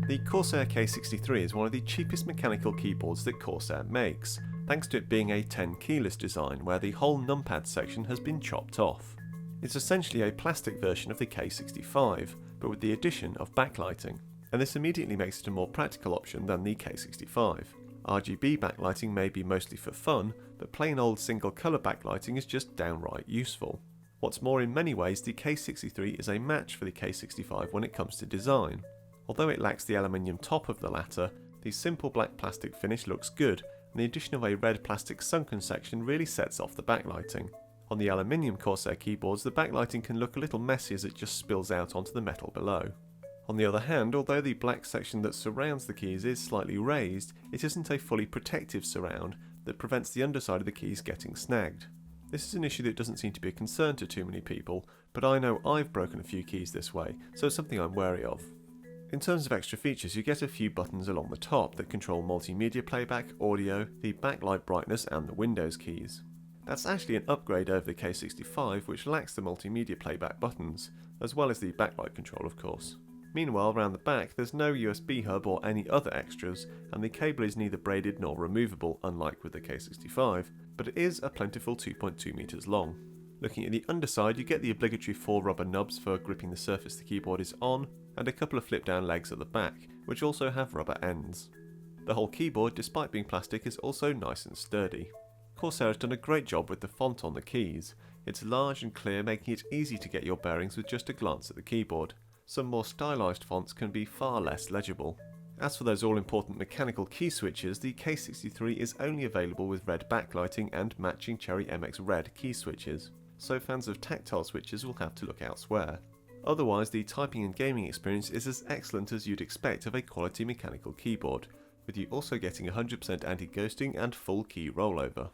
The Corsair K63 is one of the cheapest mechanical keyboards that Corsair makes, thanks to it being a tenkeyless design where the whole numpad section has been chopped off. It's essentially a plastic version of the K65, but with the addition of backlighting, and this immediately makes it a more practical option than the K65. RGB backlighting may be mostly for fun, but plain old single colour backlighting is just downright useful. What's more, in many ways the K63 is a match for the K65 when it comes to design. Although it lacks the aluminium top of the latter, the simple black plastic finish looks good, and the addition of a red plastic sunken section really sets off the backlighting. On the aluminium Corsair keyboards, the backlighting can look a little messy as it just spills out onto the metal below. On the other hand, although the black section that surrounds the keys is slightly raised, it isn't a fully protective surround that prevents the underside of the keys getting snagged. This is an issue that doesn't seem to be a concern to too many people, but I know I've broken a few keys this way, so it's something I'm wary of. In terms of extra features, you get a few buttons along the top that control multimedia playback, audio, the backlight brightness and the Windows keys. That's actually an upgrade over the K65, which lacks the multimedia playback buttons, as well as the backlight control of course. Meanwhile, around the back there's no USB hub or any other extras, and the cable is neither braided nor removable unlike with the K65, but it is a plentiful 2.2 meters long. Looking at the underside, you get the obligatory 4 rubber nubs for gripping the surface the keyboard is on, and a couple of flip down legs at the back, which also have rubber ends. The whole keyboard, despite being plastic, is also nice and sturdy. Corsair has done a great job with the font on the keys. It's large and clear, making it easy to get your bearings with just a glance at the keyboard. Some more stylised fonts can be far less legible. As for those all-important mechanical key switches, the K63 is only available with red backlighting and matching Cherry MX Red key switches, so fans of tactile switches will have to look elsewhere. Otherwise, the typing and gaming experience is as excellent as you'd expect of a quality mechanical keyboard, with you also getting 100% anti-ghosting and full key rollover.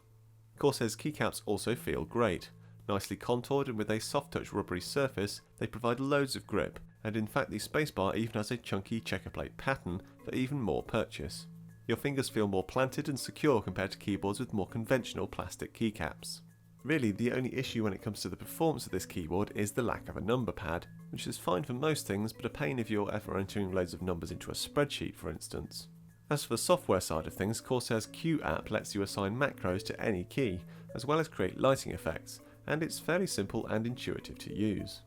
Corsair's keycaps also feel great. Nicely contoured and with a soft-touch rubbery surface, they provide loads of grip, and in fact the spacebar even has a chunky checker plate pattern for even more purchase. Your fingers feel more planted and secure compared to keyboards with more conventional plastic keycaps. Really, the only issue when it comes to the performance of this keyboard is the lack of a number pad, which is fine for most things but a pain if you're ever entering loads of numbers into a spreadsheet for instance. As for the software side of things, Corsair's Q app lets you assign macros to any key, as well as create lighting effects, and it's fairly simple and intuitive to use.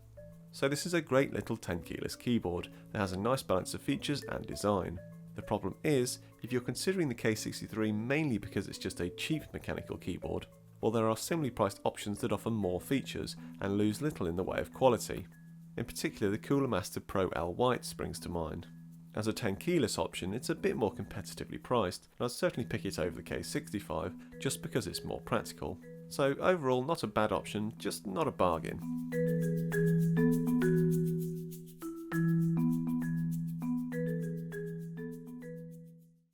So this is a great little tenkeyless keyboard that has a nice balance of features and design. The problem is, if you're considering the K63 mainly because it's just a cheap mechanical keyboard, well there are similarly priced options that offer more features and lose little in the way of quality. In particular, the Cooler Master Pro L White springs to mind. As a tenkeyless option, it's a bit more competitively priced, and I'd certainly pick it over the K65 just because it's more practical. So overall, not a bad option, just not a bargain.